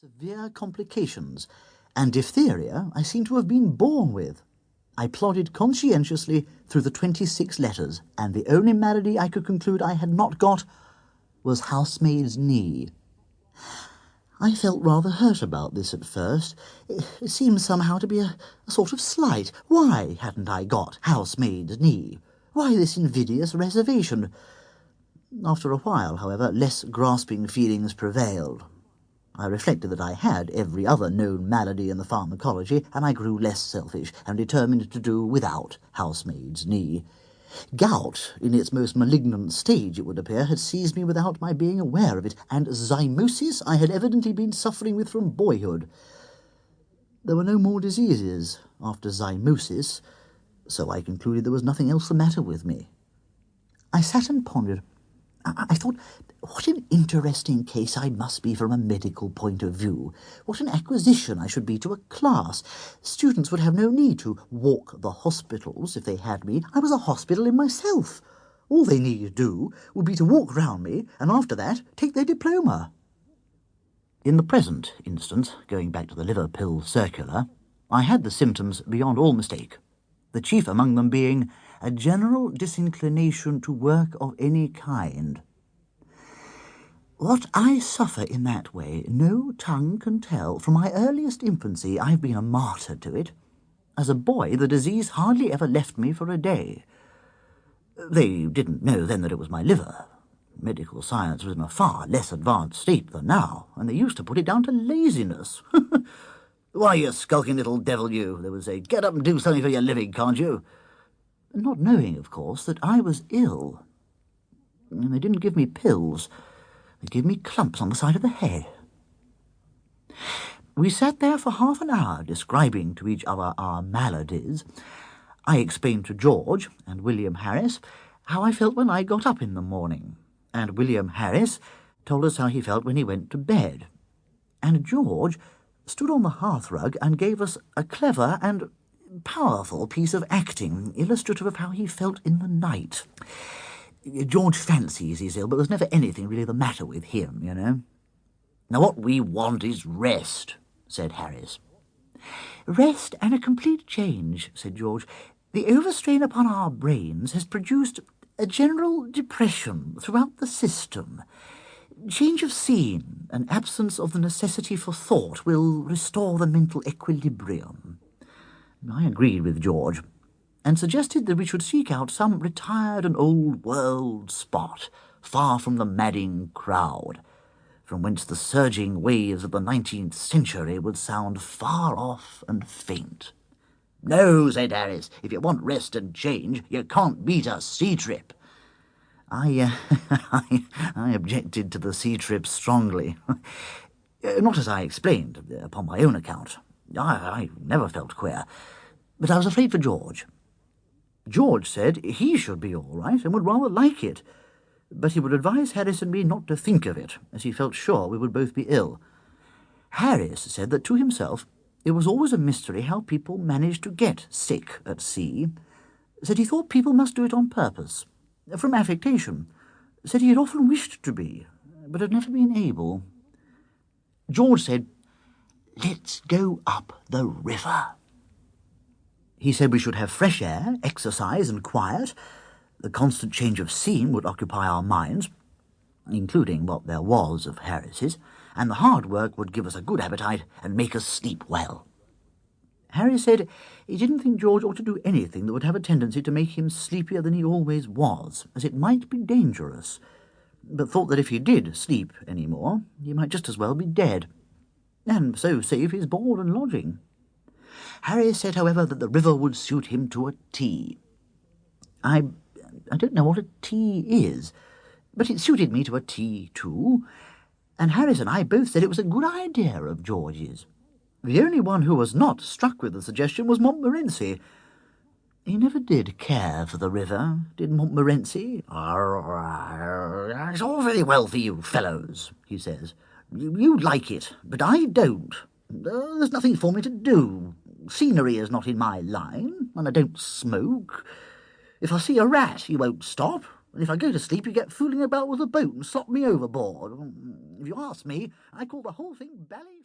Severe complications, and diphtheria I seem to have been born with. I plodded conscientiously through the 26 letters, and the only malady I could conclude I had not got was housemaid's knee. I felt rather hurt about this at first. It seemed somehow to be a sort of slight. Why hadn't I got housemaid's knee? Why this invidious reservation? After a while, however, less grasping feelings prevailed. I reflected that I had every other known malady in the pharmacology, and I grew less selfish and determined to do without housemaid's knee. Gout, in its most malignant stage, it would appear, had seized me without my being aware of it, and zymosis I had evidently been suffering with from boyhood. There were no more diseases after zymosis, so I concluded there was nothing else the matter with me. I sat and pondered. I thought, what an interesting case I must be from a medical point of view. What an acquisition I should be to a class. Students would have no need to walk the hospitals if they had me. I was a hospital in myself. All they need do would be to walk round me, and after that take their diploma. In the present instance, going back to the liver pill circular, I had the symptoms beyond all mistake, the chief among them being a general disinclination to work of any kind. What I suffer in that way, no tongue can tell. From my earliest infancy, I've been a martyr to it. As a boy, the disease hardly ever left me for a day. They didn't know then that it was my liver. Medical science was in a far less advanced state than now, and they used to put it down to laziness. "Why, you skulking little devil, you," they would say. "Get up and do something for your living, can't you?" Not knowing, of course, that I was ill. And they didn't give me pills. They gave me clumps on the side of the head. We sat there for half an hour, describing to each other our maladies. I explained to George and William Harris how I felt when I got up in the morning, and William Harris told us how he felt when he went to bed. And George stood on the hearthrug and gave us a clever and powerful piece of acting, illustrative of how he felt in the night. George fancies he's ill, but there's never anything really the matter with him, you know. "Now what we want is rest," said Harris. "Rest and a complete change," said George. "The overstrain upon our brains has produced a general depression throughout the system. Change of scene and absence of the necessity for thought will restore the mental equilibrium." I agreed with George, and suggested that we should seek out some retired and old-world spot, far from the madding crowd, from whence the surging waves of the 19th century would sound far off and faint. "No," said Harris, "if you want rest and change, you can't beat a sea trip." I objected to the sea trip strongly. Not as I explained, upon my own account. I never felt queer, but I was afraid for George. George said he should be all right and would rather like it, but he would advise Harris and me not to think of it, as he felt sure we would both be ill. Harris said that to himself it was always a mystery how people managed to get sick at sea, said he thought people must do it on purpose, from affectation, said he had often wished to be, but had never been able. George said, "Let's go up the river." He said we should have fresh air, exercise and quiet. The constant change of scene would occupy our minds, including what there was of Harris's, and the hard work would give us a good appetite and make us sleep well. Harris said he didn't think George ought to do anything that would have a tendency to make him sleepier than he always was, as it might be dangerous, but thought that if he did sleep any more, he might just as well be dead, and so save his board and lodging. Harris said, however, that the river would suit him to a T. I don't know what a T is, but it suited me to a T too, and Harris and I both said it was a good idea of George's. The only one who was not struck with the suggestion was Montmorency. He never did care for the river, did Montmorency? "It's all very well for you fellows," he says. "You like it, but I don't. There's nothing for me to do. Scenery is not in my line, and I don't smoke. If I see a rat, you won't stop, and if I go to sleep, you get fooling about with a boat and slop me overboard. If you ask me, I call the whole thing bally."